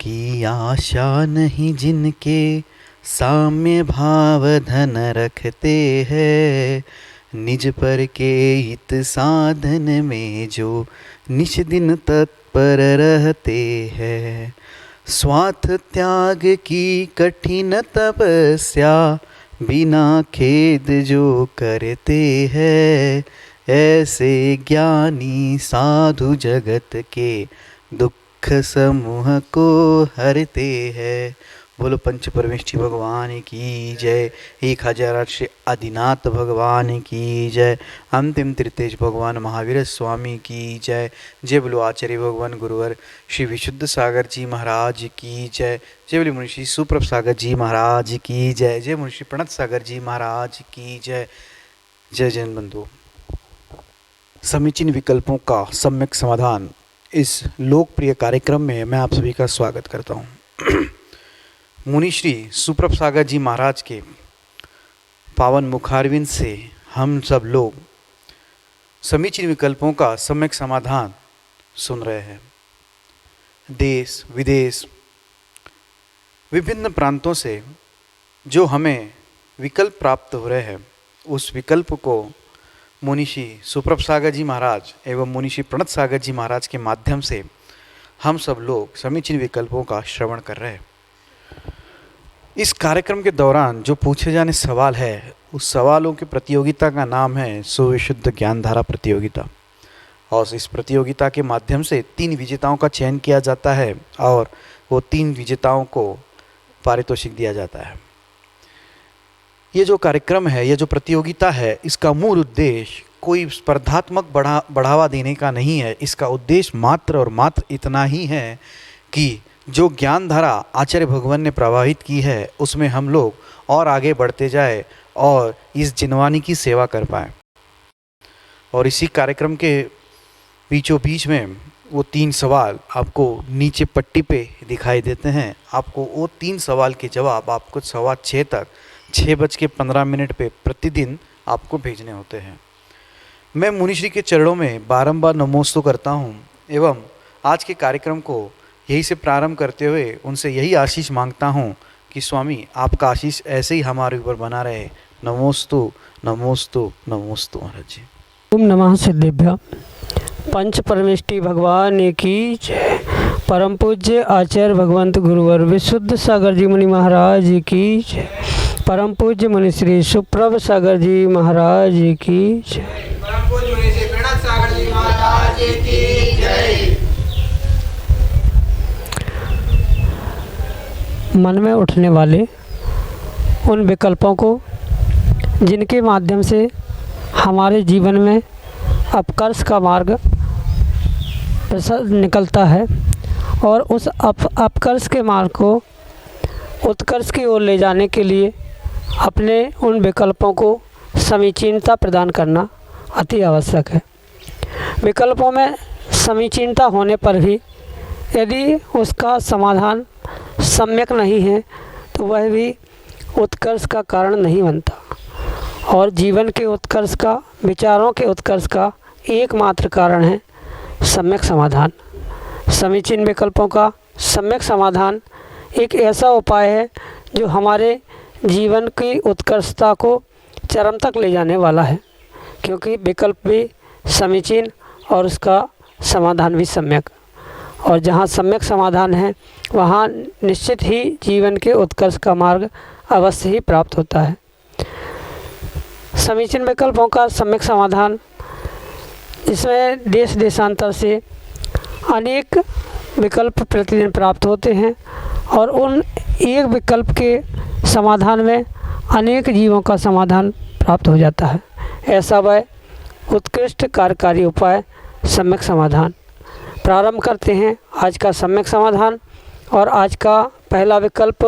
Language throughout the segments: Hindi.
की आशा नहीं जिनके साम्य भाव धन रखते हैं, निज पर के हित साधन में जो निश दिन तत्पर रहते हैं। स्वार्थ त्याग की कठिन तपस्या बिना खेद जो करते हैं, ऐसे ज्ञानी साधु जगत के दुख समूह को हरते हैं। बोलो पंच परमेष्ठी भगवान की जय। 1008 श्री आदिनाथ भगवान की जय। अंतिम तृतीय भगवान महावीर स्वामी की जय। जय बोलो आचार्य भगवान गुरुवर श्री विशुद्ध सागर जी महाराज की जय। जय बोलो मुनिषी सुप्रभ सागर जी महाराज की जय। जय मुनिषी प्रणत सागर जी महाराज की जय। जय जैन बंधु। समीचीन विकल्पों का सम्यक समाधान इस लोकप्रिय कार्यक्रम में मैं आप सभी का स्वागत करता हूँ। मुनिश्री सुप्रभ सागर जी महाराज के पावन मुखारविंद से हम सब लोग समीचीन विकल्पों का सम्यक समाधान सुन रहे हैं। देश विदेश विभिन्न प्रांतों से जो हमें विकल्प प्राप्त हो रहे हैं, उस विकल्प को मुनिषी सुप्रभ सागर जी महाराज एवं मुनिषी प्रणत सागर जी महाराज के माध्यम से हम सब लोग समीचीन विकल्पों का श्रवण कर रहे हैं। इस कार्यक्रम के दौरान जो पूछे जाने सवाल है, उस सवालों की प्रतियोगिता का नाम है सुविशुद्ध ज्ञानधारा प्रतियोगिता। और इस प्रतियोगिता के माध्यम से 3 विजेताओं का चयन किया जाता है और वो 3 विजेताओं को पारितोषिक दिया जाता है। ये जो कार्यक्रम है, ये जो प्रतियोगिता है, इसका मूल उद्देश्य कोई स्पर्धात्मक बढ़ावा देने का नहीं है। इसका उद्देश्य मात्र और मात्र इतना ही है कि जो ज्ञान धारा आचार्य भगवान ने प्रवाहित की है, उसमें हम लोग और आगे बढ़ते जाए और इस जिनवानी की सेवा कर पाएँ। और इसी कार्यक्रम के बीचों बीच में वो 3 सवाल आपको नीचे पट्टी पे दिखाई देते हैं। आपको वो 3 सवाल के जवाब आपको 6:15 तक 6:15 पे प्रतिदिन आपको भेजने होते हैं। मैं मुनिश्री के चरणों में बारंबार नमोस्तु करता हूँ एवं आज के कार्यक्रम को यही से प्रारंभ करते हुए उनसे यही आशीष मांगता हूँ कि स्वामी आपका आशीष ऐसे ही हमारे ऊपर बना रहे। नमोस्तु नमोस्तु नमोस्तु महाराज जी। ओम नमः सिद्धेभ्य। पंच परमेष्ठी भगवान की जय। परम पूज्य आचार्य भगवंत गुरुवर विशुद्ध सागर जी मुनि महाराज की जय। परम पूज्य मुनि श्री सुप्रभ सागर जी महाराज की जय। परम पूज्य मुनि श्री प्रणत सागर जी महाराज की जय। मन में उठने वाले उन विकल्पों को जिनके माध्यम से हमारे जीवन में अपकर्ष का मार्ग निकलता है और उस अपकर्ष के मार्ग को उत्कर्ष की ओर ले जाने के लिए अपने उन विकल्पों को समीचीनता प्रदान करना अति आवश्यक है। विकल्पों में समीचीनता होने पर भी यदि उसका समाधान सम्यक नहीं है तो वह भी उत्कर्ष का कारण नहीं बनता। और जीवन के उत्कर्ष का, विचारों के उत्कर्ष का एकमात्र कारण है सम्यक समाधान। समीचीन विकल्पों का सम्यक समाधान एक ऐसा उपाय है जो हमारे जीवन की उत्कर्षता को चरम तक ले जाने वाला है, क्योंकि विकल्प भी समीचीन और उसका समाधान भी सम्यक। और जहाँ सम्यक समाधान है वहाँ निश्चित ही जीवन के उत्कर्ष का मार्ग अवश्य ही प्राप्त होता है। समीचीन विकल्पों का सम्यक समाधान, इसमें देश देशांतर से अनेक विकल्प प्रतिदिन प्राप्त होते हैं और उन एक विकल्प के समाधान में अनेक जीवों का समाधान प्राप्त हो जाता है। ऐसा वह उत्कृष्ट कार्यकारी उपाय सम्यक समाधान। प्रारंभ करते हैं आज का सम्यक समाधान। और आज का पहला विकल्प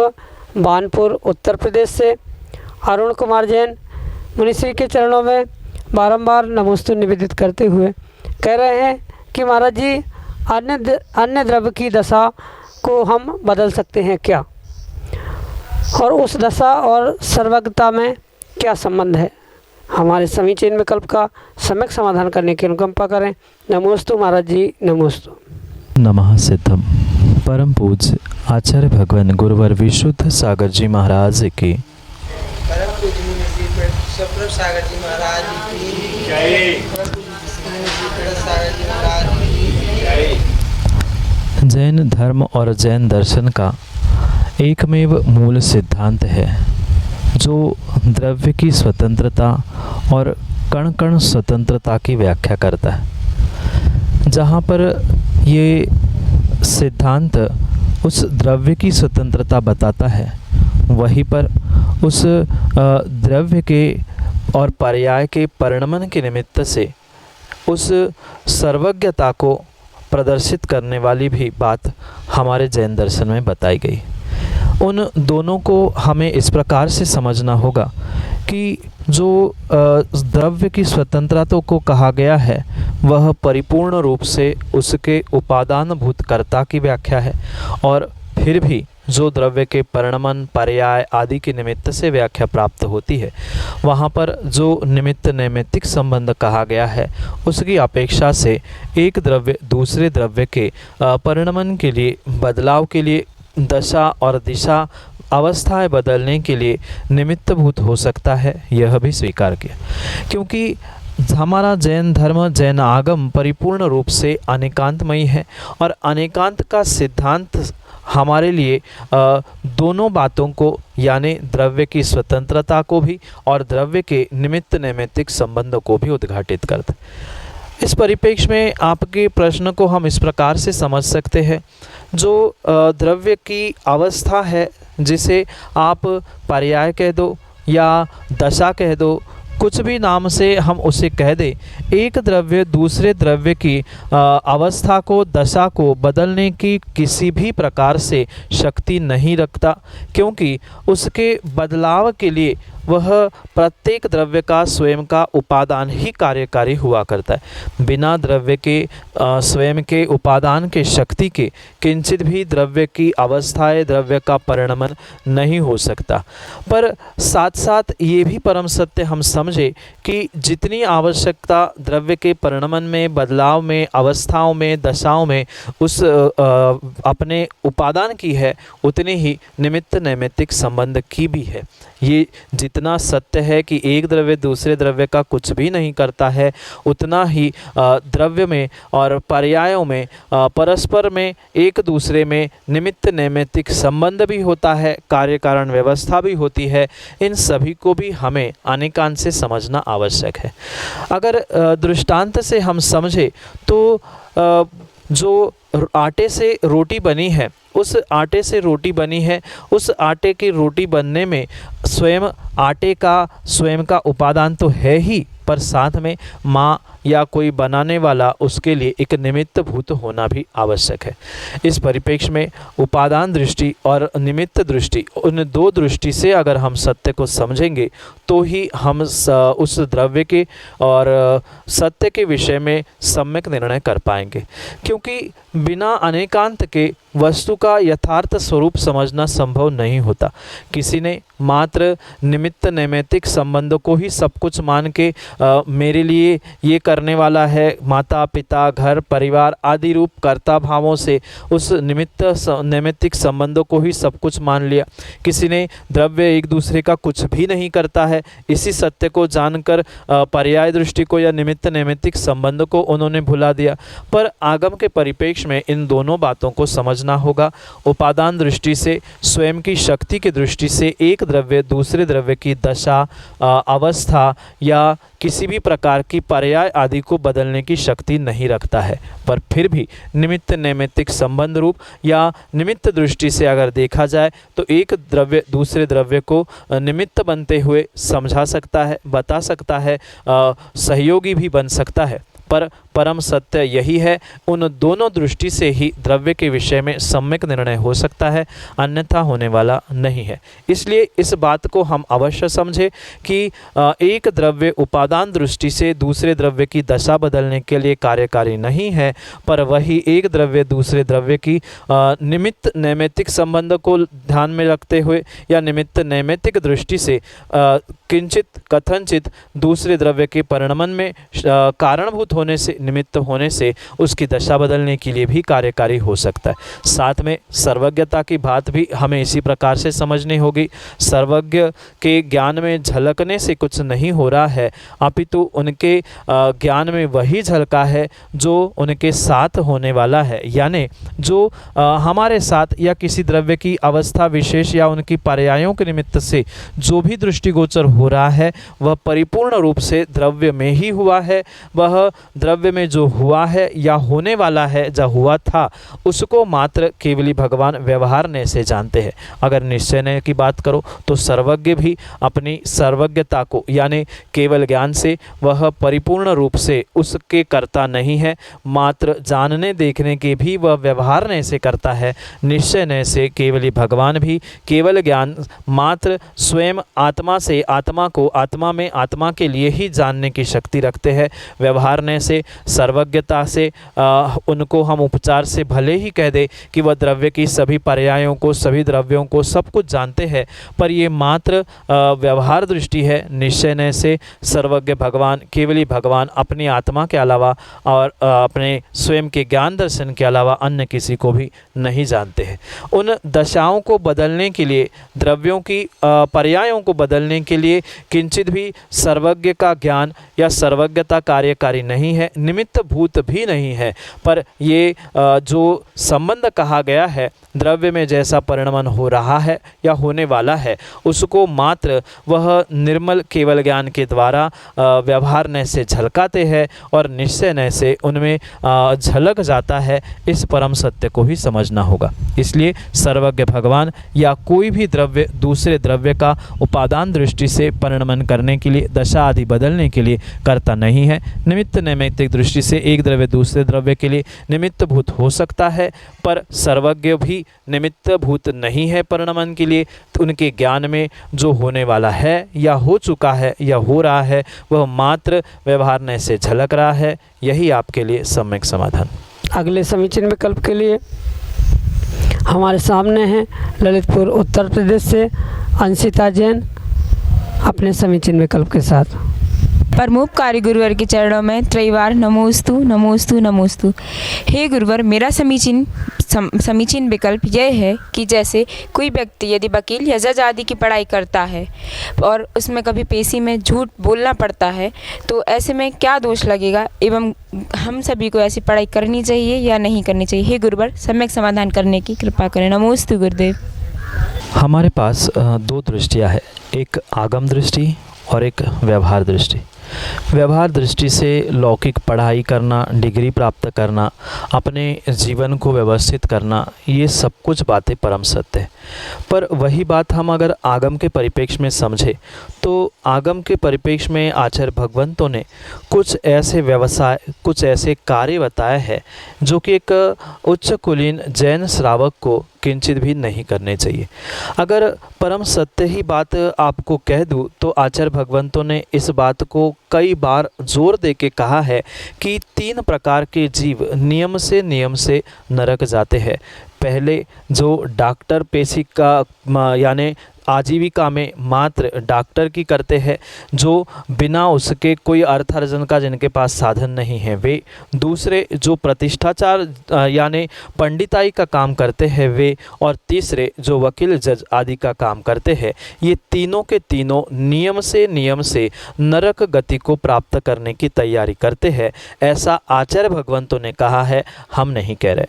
बानपुर उत्तर प्रदेश से अरुण कुमार जैन मुनिश्री के चरणों में बारंबार नमोस्तु निवेदित करते हुए कह रहे हैं कि महाराज जी अन्य द्रव्य की दशा को हम बदल सकते हैं क्या, और उस दशा और सर्वज्ञता में क्या संबंध है। हमारे समीचीन विकल्प का सम्यक समाधान करने की अनुकंपा करें। नमोस्तु महाराज जी, नमोस्तु। नमः सिद्धम। परम पूज्य आचार्य भगवान गुरुवर विशुद्ध सागर जी महाराज की परम पूज्य मुनि सुप्रभ सागर जी महाराज की जय। परम पूज्य श्री मुनि प्रणत सागर जी महाराज की जय। जैन धर्म और जैन दर्शन का एकमेव मूल सिद्धांत है जो द्रव्य की स्वतंत्रता और कण कण स्वतंत्रता की व्याख्या करता है। जहाँ पर ये सिद्धांत उस द्रव्य की स्वतंत्रता बताता है, वहीं पर उस द्रव्य के और पर्याय के परिणमन के निमित्त से उस सर्वज्ञता को प्रदर्शित करने वाली भी बात हमारे जैन दर्शन में बताई गई। उन दोनों को हमें इस प्रकार से समझना होगा कि जो द्रव्य की स्वतंत्रता को कहा गया है वह परिपूर्ण रूप से उसके उपादान भूत कर्ता की व्याख्या है, और फिर भी जो द्रव्य के परिणमन पर्याय आदि के निमित्त से व्याख्या प्राप्त होती है, वहाँ पर जो निमित्त नैमित्तिक संबंध कहा गया है उसकी अपेक्षा से एक द्रव्य दूसरे द्रव्य के परिणमन के लिए, बदलाव के लिए, दशा और दिशा अवस्थाएं बदलने के लिए निमित्तभूत हो सकता है, यह भी स्वीकार किया। क्योंकि हमारा जैन धर्म, जैन आगम परिपूर्ण रूप से अनेकांतमयी है, और अनेकांत का सिद्धांत हमारे लिए दोनों बातों को, यानी द्रव्य की स्वतंत्रता को भी और द्रव्य के निमित्त नैमित्तिक संबंध को भी उद्घाटित करता है। इस परिप्रेक्ष्य में आपके प्रश्न को हम इस प्रकार से समझ सकते हैं, जो द्रव्य की अवस्था है जिसे आप पर्याय कह दो या दशा कह दो, कुछ भी नाम से हम उसे कह दें, एक द्रव्य दूसरे द्रव्य की अवस्था को, दशा को बदलने की किसी भी प्रकार से शक्ति नहीं रखता, क्योंकि उसके बदलाव के लिए वह प्रत्येक द्रव्य का स्वयं का उपादान ही कार्यकारी हुआ करता है। बिना द्रव्य के स्वयं के उपादान के शक्ति के किंचित भी द्रव्य की अवस्थाएं, द्रव्य का परिणमन नहीं हो सकता। पर साथ साथ ये भी परम सत्य हम समझे कि जितनी आवश्यकता द्रव्य के परिणमन में, बदलाव में, अवस्थाओं में, दशाओं में उस अपने उपादान की है, उतनी ही निमित्त नैमित्तिक संबंध की भी है। ये जितना सत्य है कि एक द्रव्य दूसरे द्रव्य का कुछ भी नहीं करता है, उतना ही द्रव्य में और पर्यायों में, परस्पर में, एक दूसरे में निमित्त नैमित्तिक संबंध भी होता है, कार्य कारण व्यवस्था भी होती है। इन सभी को भी हमें अनेकांत से समझना आवश्यक है। अगर दृष्टांत से हम समझे तो जो आटे से रोटी बनी है, उस आटे से रोटी बनी है, उस आटे की रोटी बनने में स्वयं आटे का स्वयं का उपादान तो है ही, पर साथ में माँ या कोई बनाने वाला उसके लिए एक निमित्त भूत होना भी आवश्यक है। इस परिप्रेक्ष्य में उपादान दृष्टि और निमित्त दृष्टि, उन दो दृष्टि से अगर हम सत्य को समझेंगे तो ही हम उस द्रव्य के और सत्य के विषय में सम्यक निर्णय कर पाएंगे। क्योंकि बिना अनेकांत के वस्तु का यथार्थ स्वरूप समझना संभव नहीं होता। किसी ने मात्र निमित्त नैमित्तिक संबंधों को ही सब कुछ मान के मेरे लिए ये करने वाला है, माता पिता घर परिवार आदि रूप कर्ता भावों से उस निमित्त नैमित्तिक संबंधों को ही सब कुछ मान लिया। किसी ने द्रव्य एक दूसरे का कुछ भी नहीं करता है, इसी सत्य को जानकर पर्याय दृष्टि को या निमित्त नैमित्तिक संबंध को उन्होंने भुला दिया। पर आगम के परिप्रेक्ष्य में इन दोनों बातों को समझना होगा। उपादान दृष्टि से, स्वयं की शक्ति की दृष्टि से एक द्रव्य दूसरे द्रव्य की दशा, अवस्था या किसी भी प्रकार की पर्याय आदि को बदलने की शक्ति नहीं रखता है। पर फिर भी निमित्त नैमित्तिक संबंध रूप या निमित्त दृष्टि से अगर देखा जाए तो एक द्रव्य दूसरे द्रव्य को निमित्त बनते हुए समझा सकता है, बता सकता है, सहयोगी भी बन सकता है। पर परम सत्य यही है, उन दोनों दृष्टि से ही द्रव्य के विषय में सम्यक निर्णय हो सकता है, अन्यथा होने वाला नहीं है। इसलिए इस बात को हम अवश्य समझें कि एक द्रव्य उपादान दृष्टि से दूसरे द्रव्य की दशा बदलने के लिए कार्यकारी नहीं है, पर वही एक द्रव्य दूसरे द्रव्य की निमित्त नैमित्तिक संबंध को ध्यान में रखते हुए या निमित्त नैमित्तिक दृष्टि से किंचित कथनचित दूसरे द्रव्य के परिणमन में कारणभूत होने से निमित्त होने से उसकी दशा बदलने के लिए भी कार्यकारी हो सकता है। साथ में सर्वज्ञता की बात भी हमें इसी प्रकार से समझनी होगी। सर्वज्ञ के ज्ञान में झलकने से कुछ नहीं हो रहा है, अपितु उनके ज्ञान में वही झलका है जो उनके साथ होने वाला है, यानी जो हमारे साथ या किसी द्रव्य की अवस्था विशेष या उनकी पर्यायों के निमित्त से जो भी दृष्टिगोचर हो रहा है वह परिपूर्ण रूप से द्रव्य में ही हुआ है। वह द्रव्य में जो हुआ है या होने वाला है, जो हुआ था, उसको मात्र केवली भगवान व्यवहारने से जानते हैं। अगर निश्चय की बात करो तो सर्वज्ञ भी अपनी सर्वज्ञता को यानी केवल ज्ञान से वह परिपूर्ण रूप से उसके कर्ता नहीं है, मात्र जानने देखने के भी वह व्यवहारने से करता है। निश्चय से केवली भगवान भी केवल ज्ञान मात्र स्वयं आत्मा से आत्मा को आत्मा में आत्मा के लिए ही जानने की शक्ति रखते हैं। व्यवहारने से सर्वज्ञता से उनको हम उपचार से भले ही कह दे कि वह द्रव्य की सभी पर्यायों को, सभी द्रव्यों को, सब कुछ जानते हैं, पर ये मात्र व्यवहार दृष्टि है। निश्चय से सर्वज्ञ भगवान, केवली भगवान अपनी आत्मा के अलावा और अपने स्वयं के ज्ञान दर्शन के अलावा अन्य किसी को भी नहीं जानते हैं। उन दशाओं को बदलने के लिए, द्रव्यों की पर्यायों को बदलने के लिए किंचित भी सर्वज्ञ का ज्ञान या सर्वज्ञता कार्यकारी नहीं है, निमित्त भूत भी नहीं है। पर ये जो संबंध कहा गया है, द्रव्य में जैसा परिणमन हो रहा है या होने वाला है, उसको मात्र वह निर्मल केवल ज्ञान के द्वारा व्यवहारने से झलकाते हैं और निश्चय से उनमें झलक जाता है। इस परम सत्य को ही समझना होगा। इसलिए सर्वज्ञ भगवान या कोई भी द्रव्य दूसरे द्रव्य का उपादान दृष्टि से परिणमन करने के लिए, दशा आदि बदलने के लिए करता नहीं है। निमित्त नैमित्तिक दृष्टि से एक द्रव्य दूसरे द्रव्य के लिए निमित्त भूत हो सकता है, पर सर्वज्ञ भी निमित्त भूत नहीं है परिणमन के लिए। तो उनके ज्ञान में जो होने वाला है या हो चुका है या हो रहा है वह मात्र व्यवहारने से झलक रहा है। यही आपके लिए सम्यक समाधान। अगले समीचीन विकल्प के लिए हमारे सामने हैं ललितपुर उत्तर प्रदेश से अंशिता जैन अपने समीचीन विकल्प के साथ। परमोपकारी गुरुवर के चरणों में त्रैवार नमोस्तु नमोस्तु नमोस्तु। हे गुरुवर, मेरा समीचीन विकल्प यह है कि जैसे कोई व्यक्ति यदि वकील या जज आदि की पढ़ाई करता है और उसमें कभी पेशी में झूठ बोलना पड़ता है, तो ऐसे में क्या दोष लगेगा एवं हम सभी को ऐसी पढ़ाई करनी चाहिए या नहीं करनी चाहिए? हे गुरुवर, सम्यक समाधान करने की कृपा करें। नमोस्तु गुरुदेव। हमारे पास दो दृष्टियाँ है, एक आगम दृष्टि और एक व्यवहार दृष्टि। व्यवहार दृष्टि से लौकिक पढ़ाई करना, डिग्री प्राप्त करना, अपने जीवन को व्यवस्थित करना, ये सब कुछ बातें परम सत्य है। पर वही बात हम अगर आगम के परिप्रेक्ष्य में समझे तो आगम के परिप्रेक्ष्य में आचार्य भगवंतों ने कुछ ऐसे व्यवसाय, कुछ ऐसे कार्य बताए हैं जो कि एक उच्च कुलीन जैन श्रावक को किंचित भी नहीं करने चाहिए। अगर परम सत्य ही बात आपको कह दूँ तो आचार्य भगवंतों ने इस बात को कई बार जोर दे के कहा है कि 3 प्रकार के जीव नियम से नरक जाते हैं। पहले जो डॉक्टर पेशी का यानी आजीविका में मात्र डॉक्टर की करते हैं, जो बिना उसके कोई अर्थार्जन का जिनके पास साधन नहीं है वे। दूसरे जो प्रतिष्ठाचार यानी पंडिताई का काम करते हैं वे। और तीसरे जो वकील जज आदि का काम करते हैं। ये तीनों के तीनों नियम से नरक गति को प्राप्त करने की तैयारी करते हैं। ऐसा आचार्य भगवंतों ने कहा है, हम नहीं कह रहे।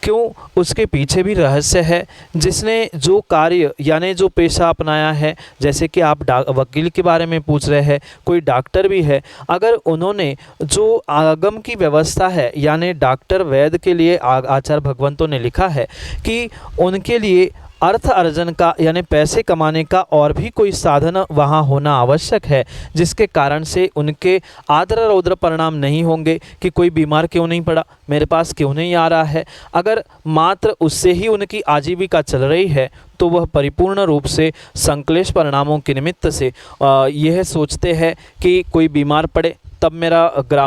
क्यों? उसके पीछे भी रहस्य है। जिसने जो कार्य यानी जो पेशा अपनाया है, जैसे कि आप वकील के बारे में पूछ रहे हैं, कोई डॉक्टर भी है, अगर उन्होंने जो आगम की व्यवस्था है यानी डॉक्टर वैद्य के लिए आचार्य भगवंतों ने लिखा है कि उनके लिए अर्थ अर्जन का यानी पैसे कमाने का और भी कोई साधन वहाँ होना आवश्यक है, जिसके कारण से उनके आद्र रौद्र परिणाम नहीं होंगे कि कोई बीमार क्यों नहीं पड़ा, मेरे पास क्यों नहीं आ रहा है। अगर मात्र उससे ही उनकी आजीविका चल रही है तो वह परिपूर्ण रूप से संक्लेश परिणामों के निमित्त से यह सोचते हैं कि कोई बीमार पड़े तब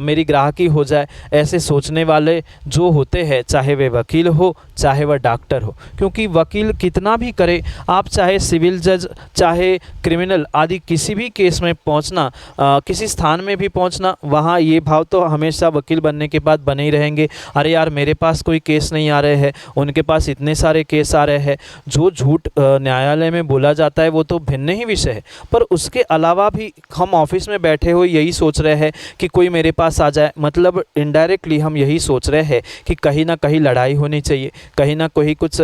मेरी ग्राहकी हो जाए, ऐसे सोचने वाले जो होते हैं, चाहे वे वकील हो चाहे वह डॉक्टर हो। क्योंकि वकील कितना भी करे, आप चाहे सिविल जज चाहे क्रिमिनल आदि किसी भी केस में पहुंचना, किसी स्थान में भी पहुंचना, वहाँ ये भाव तो हमेशा वकील बनने के बाद बने ही रहेंगे, अरे यार मेरे पास कोई केस नहीं आ रहे हैं, उनके पास इतने सारे केस आ रहे हैं। जो झूठ न्यायालय में बोला जाता है वो तो भिन्न ही विषय है, पर उसके अलावा भी हम ऑफिस में बैठे हुए यही सोच रहे हैं कि कोई मेरे पास आ जाए, मतलब इनडायरेक्टली हम यही सोच रहे हैं कि कहीं ना कहीं लड़ाई होनी चाहिए, कहीं ना कहीं कुछ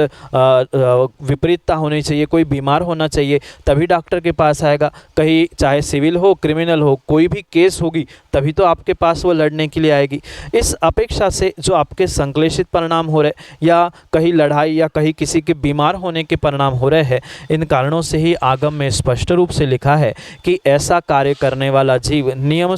विपरीतता होनी चाहिए, कोई बीमार होना चाहिए तभी डॉक्टर के पास आएगा, कहीं चाहे सिविल हो क्रिमिनल हो कोई भी केस होगी तभी तो आपके पास वो लड़ने के लिए आएगी। इस अपेक्षा से जो आपके संश्लेषित परिणाम हो रहे या कहीं लड़ाई या कहीं किसी के बीमार होने के परिणाम हो रहे हैं, इन कारणों से ही आगम में स्पष्ट रूप से लिखा है कि ऐसा कार्य करने वाला जीव नियम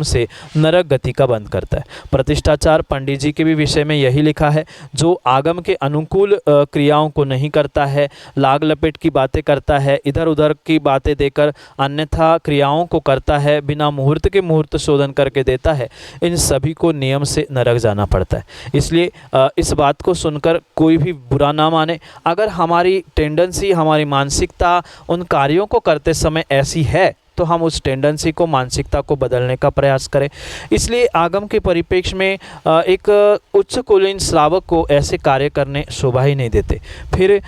से नरक गति का बंद करता है। प्रतिष्ठाचार पंडित जी के भी विषय में यही लिखा है, जो आगम के अनुकूल क्रियाओं को नहीं करता है, लाग लपेट की बातें करता है, इधर उधर की बातें देकर अन्यथा क्रियाओं को करता है, बिना मुहूर्त के मुहूर्त शोधन करके देता है, इन सभी को नियम से नरक जाना पड़ता है। इसलिए इस बात को सुनकर कोई भी बुरा ना माने। अगर हमारी टेंडेंसी, हमारी मानसिकता उन कार्यों को करते समय ऐसी है तो हम उस टेंडेंसी को, मानसिकता को बदलने का प्रयास करें। इसलिए आगम के परिप्रेक्ष्य में एक उच्च कुलीन श्रावक को ऐसे कार्य करने शोभा ही नहीं देते। फिर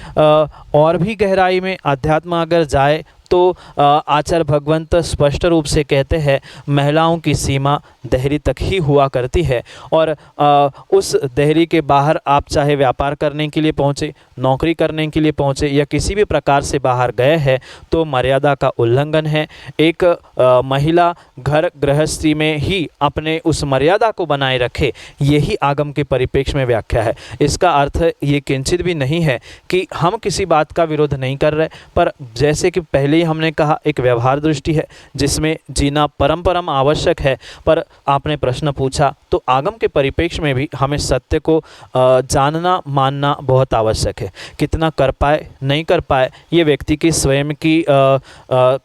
और भी गहराई में अध्यात्म अगर जाए तो आचार्य भगवंत स्पष्ट रूप से कहते हैं, महिलाओं की सीमा देहरी तक ही हुआ करती है और उस देहरी के बाहर आप चाहे व्यापार करने के लिए पहुँचे, नौकरी करने के लिए पहुँचे या किसी भी प्रकार से बाहर गए हैं तो मर्यादा का उल्लंघन है। एक महिला घर गृहस्थी में ही अपने उस मर्यादा को बनाए रखे, यही आगम के परिप्रेक्ष्य में व्याख्या है। इसका अर्थ ये किंचित भी नहीं है कि हम किसी बात का विरोध नहीं कर रहे, पर जैसे कि पहले हमने कहा एक व्यवहार दृष्टि है जिसमें जीना परम आवश्यक है। पर आपने प्रश्न पूछा तो आगम के परिप्रेक्ष्य में भी हमें सत्य को जानना मानना बहुत आवश्यक है। कितना कर पाए नहीं कर पाए ये व्यक्ति की स्वयं की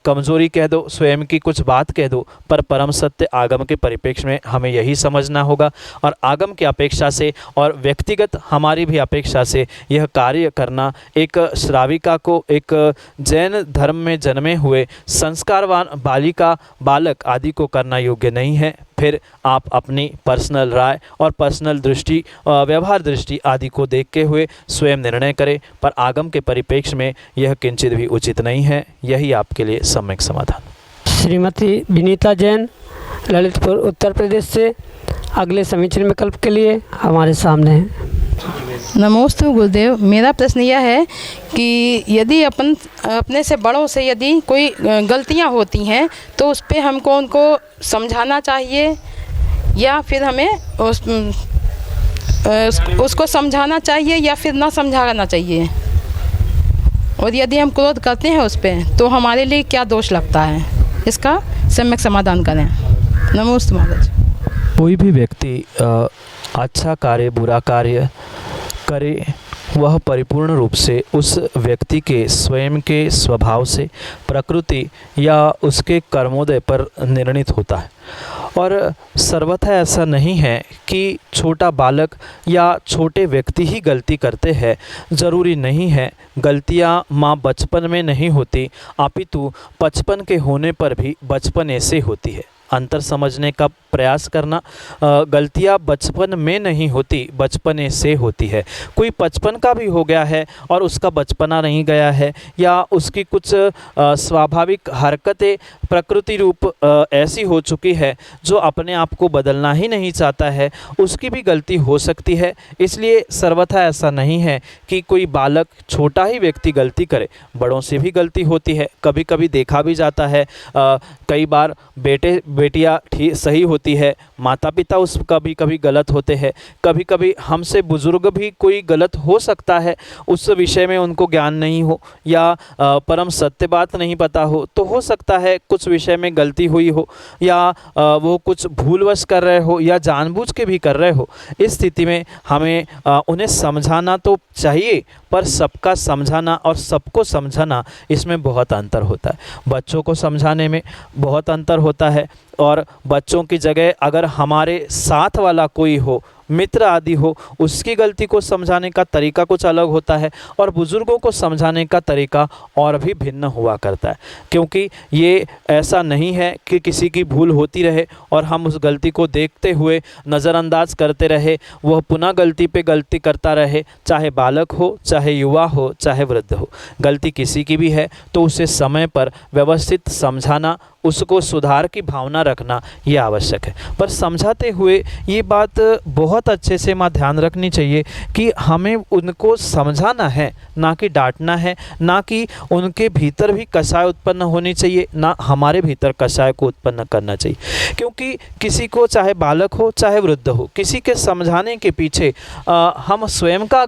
कमजोरी कह दो, स्वयं की कुछ बात कह दो, पर परम सत्य आगम के परिप्रेक्ष्य में हमें यही समझना होगा और आगम की अपेक्षा से और व्यक्तिगत हमारी भी अपेक्षा से यह कार्य करना एक श्राविका को, एक जैन धर्म में जन्मे हुए संस्कारवान बालिका बालक आदि को करना योग्य नहीं है। फिर आप अपनी पर्सनल राय और पर्सनल दृष्टि, व्यवहार दृष्टि आदि को देखते हुए स्वयं निर्णय करें, पर आगम के परिप्रेक्ष्य में यह किंचित भी उचित नहीं है। यही आपके लिए सम्यक समाधान। श्रीमती विनीता जैन, ललितपुर उत्तर प्रदेश से अगले समीचीन विकल्प के लिए हमारे सामने हैं। नमोस्तु गुरुदेव। मेरा प्रश्न यह है कि यदि अपने से बड़ों से यदि कोई गलतियां होती हैं तो उस पर हमको उनको समझाना चाहिए या फिर हमें उसको समझाना चाहिए या फिर ना समझाना चाहिए, और यदि हम क्रोध करते हैं उस पर तो हमारे लिए क्या दोष लगता है, इसका सम्यक समाधान करें। नमोस्तु महाराज। कोई भी व्यक्ति अच्छा कार्य बुरा कार्य करे, वह परिपूर्ण रूप से उस व्यक्ति के स्वयं के स्वभाव से, प्रकृति या उसके कर्मोदय पर निर्णित होता है। और सर्वथा ऐसा नहीं है कि छोटा बालक या छोटे व्यक्ति ही गलती करते हैं, ज़रूरी नहीं है। गलतियां माँ बचपन में नहीं होती, अपितु बचपन के होने पर भी बचपन से होती है। अंतर समझने का प्रयास करना, गलतियां बचपन में नहीं होती, बचपने से होती है। कोई बचपन का भी हो गया है और उसका बचपना नहीं गया है, या उसकी कुछ स्वाभाविक हरकतें प्रकृति रूप ऐसी हो चुकी है जो अपने आप को बदलना ही नहीं चाहता है, उसकी भी गलती हो सकती है। इसलिए सर्वथा ऐसा नहीं है कि कोई बालक, छोटा ही व्यक्ति गलती करे, बड़ों से भी गलती होती है। कभी कभी देखा भी जाता है, कई बार बेटियाँ ठीक सही होती है माता पिता उस कभी कभी गलत होते हैं, कभी कभी हमसे बुज़ुर्ग भी कोई गलत हो सकता है, उस विषय में उनको ज्ञान नहीं हो या परम सत्य बात नहीं पता हो, तो हो सकता है कुछ विषय में गलती हुई हो या वो कुछ भूलवश कर रहे हो या जानबूझ के भी कर रहे हो। इस स्थिति में हमें उन्हें समझाना तो चाहिए, पर सबका समझाना और सबको समझाना इसमें बहुत अंतर होता है। बच्चों को समझाने में बहुत अंतर होता है और बच्चों की जगह अगर हमारे साथ वाला कोई हो, मित्र आदि हो, उसकी गलती को समझाने का तरीका कुछ अलग होता है और बुज़ुर्गों को समझाने का तरीका और भी भिन्न हुआ करता है। क्योंकि ये ऐसा नहीं है कि किसी की भूल होती रहे और हम उस गलती को देखते हुए नज़रअंदाज करते रहे, वह पुनः गलती पे गलती करता रहे, चाहे बालक हो, चाहे युवा हो, चाहे वृद्ध हो। गलती किसी की भी है तो उसे समय पर व्यवस्थित समझाना, उसको सुधार की भावना रखना ये आवश्यक है। पर समझाते हुए ये बात बहुत अच्छे से माँ ध्यान रखनी चाहिए कि हमें उनको समझाना है, ना कि डांटना है, ना कि उनके भीतर भी कषाय उत्पन्न होनी चाहिए, ना हमारे भीतर कषाय को उत्पन्न करना चाहिए। क्योंकि किसी को, चाहे बालक हो चाहे वृद्ध हो, किसी के समझाने के पीछे हम स्वयं का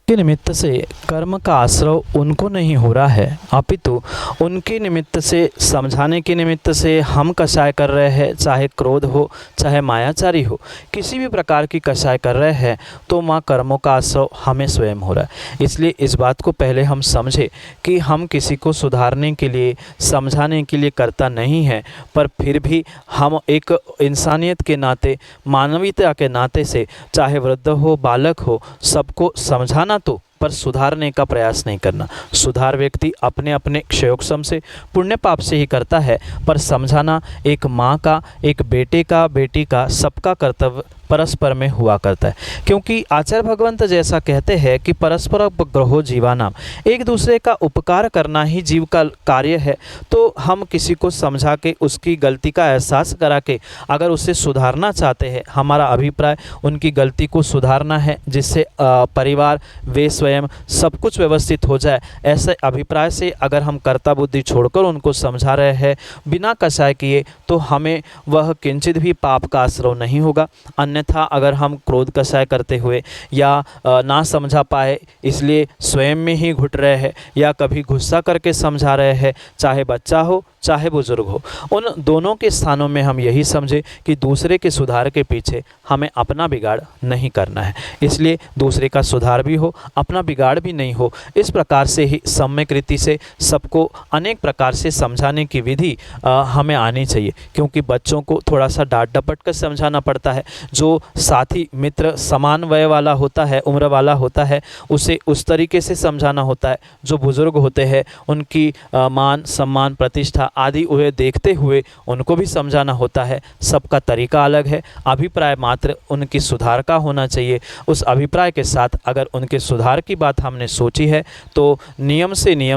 के निमित्त से कर्म का आश्रय उनको नहीं हो रहा है, अपितु उनके निमित्त से, समझाने के निमित्त से हम कषाय कर रहे हैं, चाहे क्रोध हो चाहे मायाचारी हो, किसी भी प्रकार की कषाय कर रहे हैं, तो माँ कर्मों का आश्रय हमें स्वयं हो रहा है। इसलिए इस बात को पहले हम समझे कि हम किसी को सुधारने के लिए, समझाने के लिए करता नहीं है, पर फिर भी हम एक इंसानियत के नाते, मानवीयता के नाते से, चाहे वृद्ध हो बालक हो, सबको समझाना तो, पर सुधारने का प्रयास नहीं करना। सुधार व्यक्ति अपने अपने क्षयोक्षम से, पुण्य पाप से ही करता है, पर समझाना एक माँ का, एक बेटे का, बेटी का, सबका कर्तव्य परस्पर में हुआ करता है। क्योंकि आचार्य भगवंत जैसा कहते हैं कि परस्पर उपग्रहो जीवानाम, एक दूसरे का उपकार करना ही जीव का कार्य है। तो हम किसी को समझा के, उसकी गलती का एहसास करा के अगर उसे सुधारना चाहते हैं, हमारा अभिप्राय उनकी गलती को सुधारना है, जिससे परिवार, वे स्वयं, सब कुछ व्यवस्थित हो जाए, ऐसे अभिप्राय से अगर हम कर्ता बुद्धि छोड़कर उनको समझा रहे हैं बिना कषाय किए, तो हमें वह किंचित भी पाप का आश्रय नहीं होगा। अन्यथा अगर हम क्रोध कषाय करते हुए या ना समझा पाए इसलिए स्वयं में ही घुट रहे हैं, या कभी गुस्सा करके समझा रहे हैं, चाहे बच्चा हो चाहे बुजुर्ग हो, उन दोनों के स्थानों में हम यही समझे कि दूसरे के सुधार के पीछे हमें अपना बिगाड़ नहीं करना है। इसलिए दूसरे का सुधार भी हो, अपना बिगाड़ भी नहीं हो, इस प्रकार से ही सम्यक रीति से सबको अनेक प्रकार से समझाने की विधि हमें आनी चाहिए। क्योंकि बच्चों को थोड़ा सा डांट डपट कर समझाना पड़ता है, जो साथी मित्र समान वय वाला होता है, उम्र वाला होता है, उसे उस तरीके से समझाना होता है। जो बुजुर्ग होते हैं उनकी मान सम्मान प्रतिष्ठा आदि उन्हें देखते हुए उनको भी समझाना होता है। सबका तरीका अलग है, अभिप्राय मात्र उनकी सुधार का होना चाहिए। उस अभिप्राय के साथ अगर उनके सुधार की बात हमने सोची है तो नियम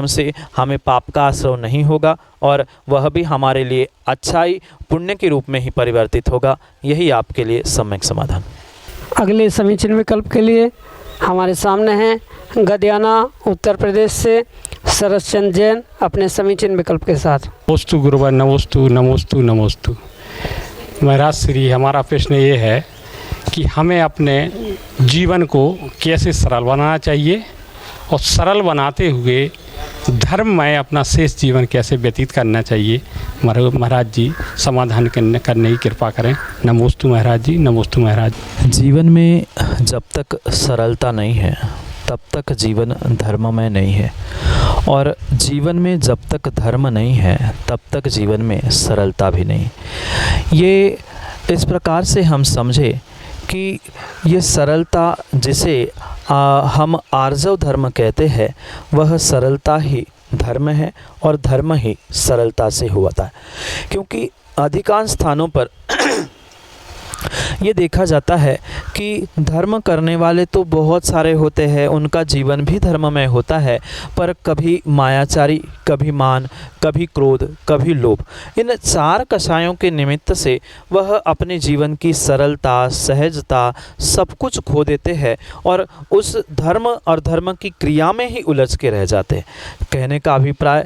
से हमें पाप का आश्रय नहीं होगा और वह भी हमारे लिए अच्छाई पुण्य के रूप में ही परिवर्तित होगा। यही आपके लिए सम्यक समाधान। अगले समीचीन विकल्प के लिए हमारे सामने हैं गदियाना उत्तर प्रदेश से शरदचंद्र जैन अपने समीचीन विकल्प के साथ। नमोस्तु गुरुवर, नमोस्तु नमोस्तु नमोस्तु। महाराज श्री, हमारा प्रश्न ये है कि हमें अपने जीवन को कैसे सरल बनाना चाहिए और सरल बनाते हुए धर्म में अपना शेष जीवन कैसे व्यतीत करना चाहिए। महाराज जी समाधान करने की कृपा करें। नमोस्तु महाराज जी, नमोस्तु महाराज। जीवन में जब तक सरलता नहीं है तब तक जीवन धर्ममय नहीं है, और जीवन में जब तक धर्म नहीं है तब तक जीवन में सरलता भी नहीं। ये इस प्रकार से हम समझे कि ये सरलता जिसे हम आर्जव धर्म कहते हैं, वह सरलता ही धर्म है और धर्म ही सरलता से हुआ था। क्योंकि अधिकांश स्थानों पर ये देखा जाता है कि धर्म करने वाले तो बहुत सारे होते हैं, उनका जीवन भी धर्ममय होता है, पर कभी मायाचारी, कभी मान, कभी क्रोध, कभी लोभ, इन 4 कषायों के निमित्त से वह अपने जीवन की सरलता, सहजता सब कुछ खो देते हैं और उस धर्म और धर्म की क्रिया में ही उलझ के रह जाते हैं। कहने का अभिप्राय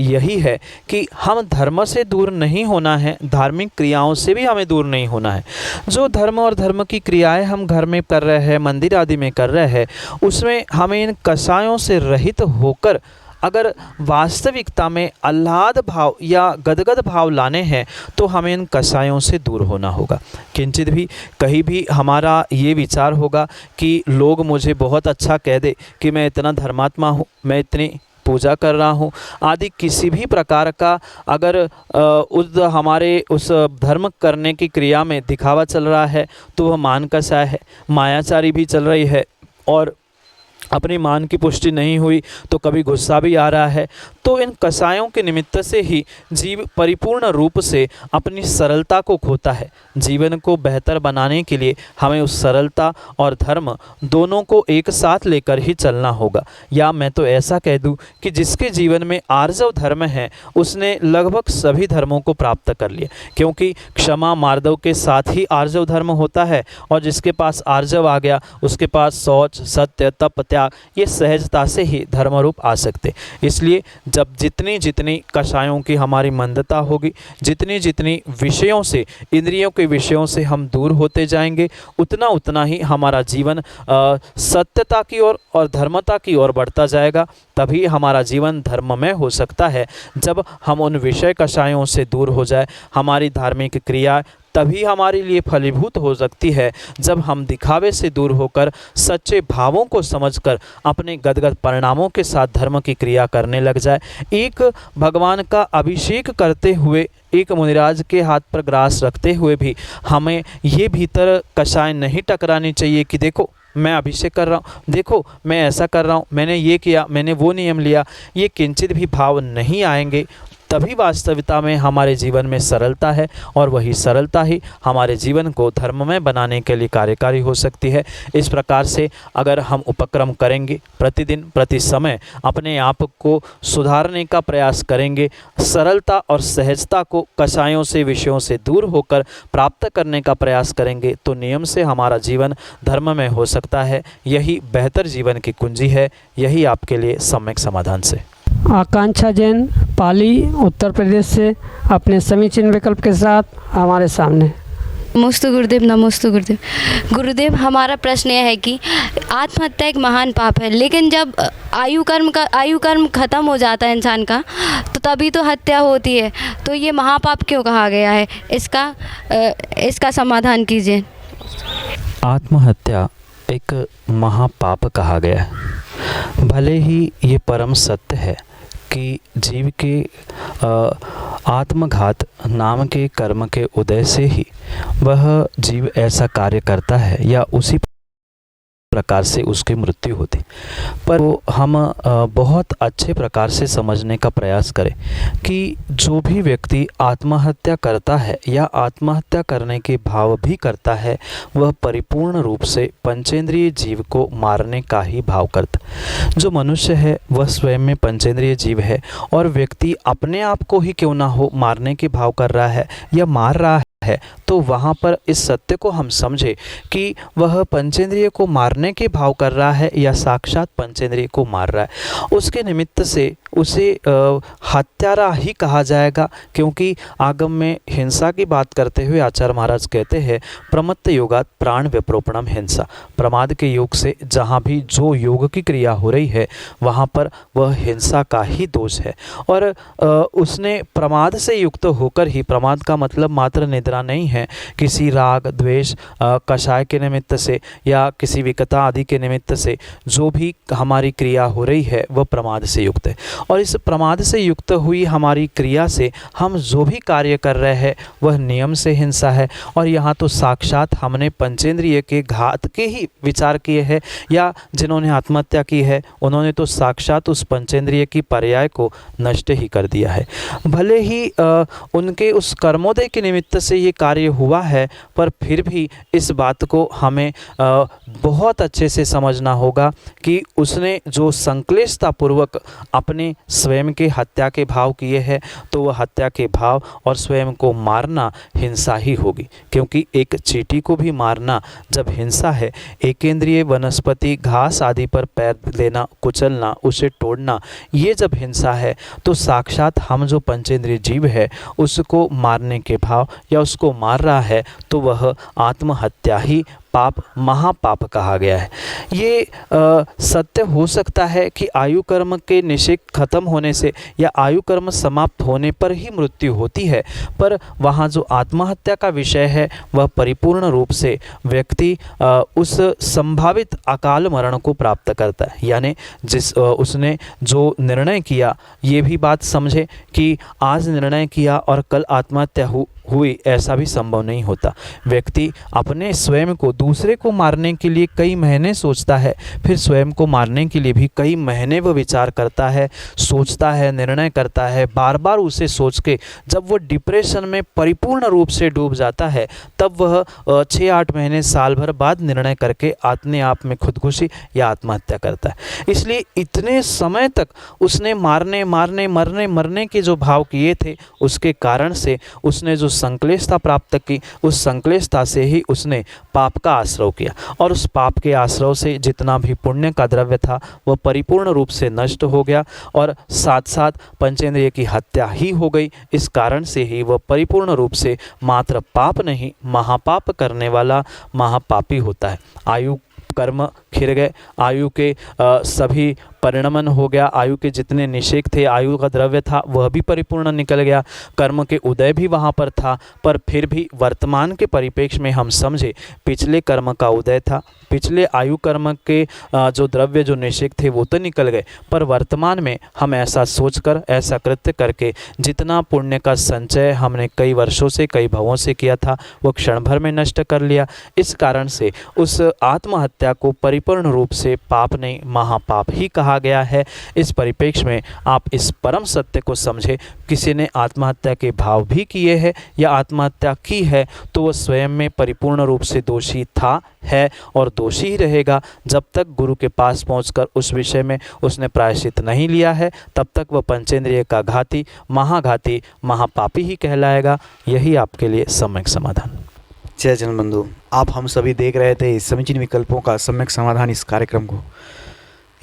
यही है कि हम धर्म से दूर नहीं होना है, धार्मिक क्रियाओं से भी हमें दूर नहीं होना है। जो धर्म और धर्म की क्रियाएं हम घर में कर रहे हैं, मंदिर आदि में कर रहे हैं, उसमें हमें इन कषायों से रहित होकर अगर वास्तविकता में आह्लाद भाव या गदगद भाव लाने हैं तो हमें इन कषायों से दूर होना होगा। किंचित भी कहीं भी हमारा ये विचार होगा कि लोग मुझे बहुत अच्छा कह दे कि मैं इतना धर्मात्मा हूँ, मैं इतनी पूजा कर रहा हूँ आदि किसी भी प्रकार का अगर हमारे उस धर्म करने की क्रिया में दिखावा चल रहा है तो वह मान कषाय है, मायाचारी भी चल रही है और अपनी मान की पुष्टि नहीं हुई तो कभी गुस्सा भी आ रहा है। तो इन कषायों के निमित्त से ही जीव परिपूर्ण रूप से अपनी सरलता को खोता है। जीवन को बेहतर बनाने के लिए हमें उस सरलता और धर्म दोनों को एक साथ लेकर ही चलना होगा। या मैं तो ऐसा कह दूं कि जिसके जीवन में आर्जव धर्म है उसने लगभग सभी धर्मों को प्राप्त कर लिया, क्योंकि क्षमा मार्दव के साथ ही आर्जव धर्म होता है और जिसके पास आर्जव आ गया उसके पास शौच, सत्य, तप, त्याग ये सहजता से ही धर्म रूप आ सकते। इसलिए जब जितनी जितनी कषायों की हमारी मंदता होगी, जितनी जितनी विषयों से, इंद्रियों के विषयों से हम दूर होते जाएंगे, उतना उतना ही हमारा जीवन सत्यता की ओर और धर्मता की ओर बढ़ता जाएगा। तभी हमारा जीवन धर्ममय हो सकता है। जब हम उन विषय कषायों से दूर हो जाए, हमारी धार्मिक क्रिया तभी हमारे लिए फलीभूत हो सकती है जब हम दिखावे से दूर होकर सच्चे भावों को समझकर अपने गदगद परिणामों के साथ धर्म की क्रिया करने लग जाए। एक भगवान का अभिषेक करते हुए, एक मुनिराज के हाथ पर ग्रास रखते हुए भी हमें ये भीतर कषाय नहीं टकरानी चाहिए कि देखो मैं अभिषेक कर रहा हूँ, देखो मैं ऐसा कर रहा हूँ, मैंने ये किया, मैंने वो नियम लिया। ये किंचित भी भाव नहीं आएंगे तभी वास्तविकता में हमारे जीवन में सरलता है और वही सरलता ही हमारे जीवन को धर्ममय बनाने के लिए कार्यकारी हो सकती है। इस प्रकार से अगर हम उपक्रम करेंगे, प्रतिदिन प्रति समय अपने आप को सुधारने का प्रयास करेंगे, सरलता और सहजता को कषायों से, विषयों से दूर होकर प्राप्त करने का प्रयास करेंगे तो नियम से हमारा जीवन धर्ममय हो सकता है। यही बेहतर जीवन की कुंजी है। यही आपके लिए सम्यक समाधान से। आकांक्षा जैन, पाली, उत्तर प्रदेश से अपने समीचीन विकल्प के साथ हमारे सामने। नमोस्तु गुरुदेव, नमोस्तु गुरुदेव। गुरुदेव, हमारा प्रश्न यह है कि आत्महत्या एक महान पाप है, लेकिन जब आयु कर्म खत्म हो जाता है इंसान का तो तभी तो हत्या होती है, तो ये महापाप क्यों कहा गया है? इसका समाधान कीजिए। आत्महत्या एक महापाप कहा गया है। भले ही ये परम सत्य है कि जीव के आत्मघात नाम के कर्म के उदय से ही वह जीव ऐसा कार्य करता है या उसी प्रकार से उसकी मृत्यु होती, पर वो हम बहुत अच्छे प्रकार से समझने का प्रयास करें कि जो भी व्यक्ति आत्महत्या करता है या आत्महत्या करने के भाव भी करता है वह परिपूर्ण रूप से पंचेंद्रिय जीव को मारने का ही भाव करता। जो मनुष्य है वह स्वयं में पंचेंद्रिय जीव है और व्यक्ति अपने आप को ही क्यों ना हो मारने के भाव कर रहा है या मार रहा है, तो वहाँ पर इस सत्य को हम समझे कि वह पंचेंद्रिय को मारने के भाव कर रहा है या साक्षात पंचेंद्रिय को मार रहा है। उसके निमित्त से उसे हत्यारा ही कहा जाएगा, क्योंकि आगम में हिंसा की बात करते हुए आचार्य महाराज कहते हैं प्रमत्त योगात प्राण विप्रोपणम हिंसा। प्रमाद के योग से जहाँ भी जो योग की क्रिया हो रही है वहाँ पर वह हिंसा का ही दोष है। और उसने प्रमाद से युक्त होकर ही, प्रमाद का मतलब मात्र निद्रा नहीं है, किसी राग द्वेष कषाय के निमित्त से या किसी विकता आदि के निमित्त से जो भी हमारी क्रिया हो रही है वह प्रमाद से युक्त है। और इस प्रमाद से युक्त हुई हमारी क्रिया से हम जो भी कार्य कर रहे हैं वह नियम से हिंसा है। और यहाँ तो साक्षात हमने पंचेंद्रिय के घात के ही विचार किए हैं, या जिन्होंने आत्महत्या की है उन्होंने तो साक्षात उस पंचेंद्रिय की पर्याय को नष्ट ही कर दिया है। भले ही उनके उस कर्मोदय के निमित्त से ये कार्य ये हुआ है, पर फिर भी इस बात को हमें बहुत अच्छे से समझना होगा कि उसने जो संक्लिष्टतापूर्वक अपने स्वयं के हत्या के भाव किए हैं, तो वह हत्या के भाव और स्वयं को मारना हिंसा ही होगी, क्योंकि एक चींटी को भी मारना जब हिंसा है, एकेंद्रीय वनस्पति घास आदि पर पैर देना, कुचलना, उसे तोड़ना, ये जब हिंसा है तो साक्षात हम जो पंचेंद्रिय जीव है उसको मारने के भाव या उसको मार रहा है, तो वह आत्महत्या ही पाप, महापाप कहा गया है। ये सत्य हो सकता है कि आयु कर्म के निषेध खत्म होने से या आयु कर्म समाप्त होने पर ही मृत्यु होती है, पर वहाँ जो आत्महत्या का विषय है वह परिपूर्ण रूप से व्यक्ति उस संभावित अकाल मरण को प्राप्त करता है। यानी उसने जो निर्णय किया, ये भी बात समझे कि आज निर्णय किया और कल आत्महत्या हुई, ऐसा भी संभव नहीं होता। व्यक्ति अपने स्वयं को, दूसरे को मारने के लिए कई महीने सोचता है, फिर स्वयं को मारने के लिए भी कई महीने वह विचार करता है, सोचता है, निर्णय करता है। बार बार उसे सोच के जब वह डिप्रेशन में परिपूर्ण रूप से डूब जाता है, तब वह 6-8 महीने, साल भर बाद निर्णय करके अपने आप में खुदकुशी या आत्महत्या करता है। इसलिए इतने समय तक उसने मरने के जो भाव किए थे, उसके कारण से उसने जो संक्लिष्टता प्राप्त की, उस संक्लिष्टता से ही उसने पाप का आश्रय किया, और उस पाप के आश्रय से जितना भी पुण्य का द्रव्य था वह परिपूर्ण रूप से नष्ट हो गया, और साथ साथ पंचेंद्रिय की हत्या ही हो गई। इस कारण से ही वह परिपूर्ण रूप से मात्र पाप नहीं, महापाप करने वाला महापापी होता है। आयु कर्म खिर गए, आयु के सभी परिणमन हो गया, आयु के जितने निषेध थे, आयु का द्रव्य था वह भी परिपूर्ण निकल गया, कर्म के उदय भी वहाँ पर था, पर फिर भी वर्तमान के परिप्रेक्ष्य में हम समझे पिछले कर्म का उदय था, पिछले आयु कर्म के जो द्रव्य, जो निषेध थे वो तो निकल गए, पर वर्तमान में हम ऐसा सोचकर, ऐसा कृत्य करके जितना पुण्य का संचय हमने कई वर्षों से, कई भवों से किया था, वो क्षण भर में नष्ट कर लिया। इस कारण से उस आत्महत्या को परिपूर्ण रूप से पाप नहीं, महापाप ही कहा गया है। इस परिप्रेक्ष्य में आप इस परम सत्य को समझे, किसी ने आत्महत्या के भाव भी किए हैं या आत्महत्या की है, तो वह स्वयं में परिपूर्ण रूप से दोषी था, है और दोषी ही रहेगा। जब तक गुरु के पास पहुंचकर उस विषय में उसने प्रायश्चित नहीं लिया है, तब तक वह पंचेंद्रिय का घाती, महाघाती, महापापी ही कहलाएगा। यही आपके लिए सम्यक समाधान। जय जन बंधु, आप हम सभी देख रहे थे समीचीन विकल्पों का सम्यक समाधान इस कार्यक्रम को।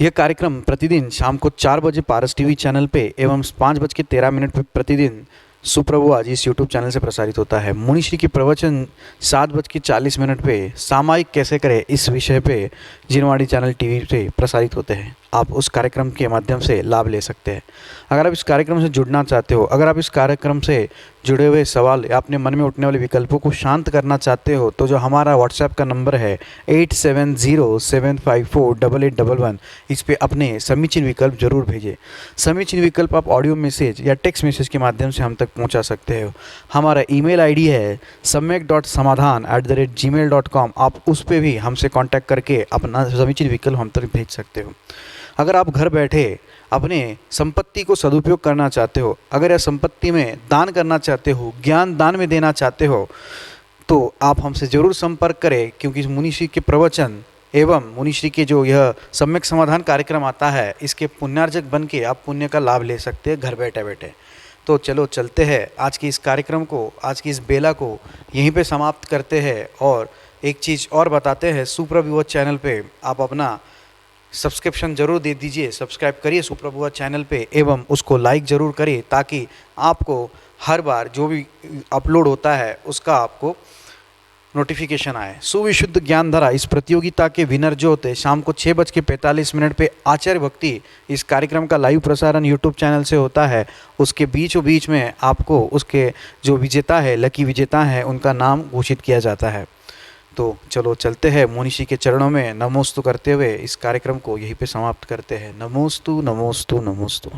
यह कार्यक्रम प्रतिदिन शाम को 4 बजे पारस टीवी चैनल पे एवं 5:13 पे प्रतिदिन सुप्रभु आज इस यूट्यूब चैनल से प्रसारित होता है। मुनिश्री की प्रवचन 7:40 पे सामायिक कैसे करें इस विषय पे जिनवाणी चैनल टीवी पे प्रसारित होते हैं। आप उस कार्यक्रम के माध्यम से लाभ ले सकते हैं। अगर आप इस कार्यक्रम से जुड़ना चाहते हो, अगर आप इस कार्यक्रम से जुड़े हुए सवाल या अपने मन में उठने वाले विकल्पों को शांत करना चाहते हो, तो जो हमारा व्हाट्सएप का नंबर है 8707548811, इस पे अपने समीचीन विकल्प जरूर भेजें। समीचीन विकल्प आप ऑडियो मैसेज या टेक्स्ट मैसेज के माध्यम से हम तक पहुंचा सकते हो। हमारा ईमेल आईडी है samyak.samadhan@gmail.com। आप उस पर भी हमसे कांटेक्ट करके अपना समीचीन विकल्प हम तक भेज सकते हो। अगर आप घर बैठे अपने संपत्ति को सदुपयोग करना चाहते हो, अगर यह संपत्ति में दान करना चाहते हो, ज्ञान दान में देना चाहते हो, तो आप हमसे ज़रूर संपर्क करें, क्योंकि मुनिश्री के प्रवचन एवं मुनिश्री के जो यह सम्यक समाधान कार्यक्रम आता है, इसके पुण्यार्जक बन के आप पुण्य का लाभ ले सकते हैं घर बैठे बैठे। तो चलो चलते हैं, आज की इस कार्यक्रम को, आज की इस बेला को यहीं पे समाप्त करते हैं। और एक चीज़ और बताते हैं, सुप्रभु चैनल पे आप अपना सब्सक्रिप्शन जरूर दे दीजिए, सब्सक्राइब करिए सुप्रभु चैनल पे एवं उसको लाइक ज़रूर करिए, ताकि आपको हर बार जो भी अपलोड होता है उसका आपको नोटिफिकेशन आए। सुविशुद्ध ज्ञान धारा इस प्रतियोगिता के विनर जो होते शाम को 6:45 पे आचार्य भक्ति इस कार्यक्रम का लाइव प्रसारण यूट्यूब चैनल से होता है। उसके बीचों बीच में आपको उसके जो विजेता है, लकी विजेता है, उनका नाम घोषित किया जाता है। तो चलो चलते हैं, मुनिश्री के चरणों में नमोस्तु करते हुए इस कार्यक्रम को यहीं पे समाप्त करते हैं। नमोस्तु नमोस्तु नमोस्तु।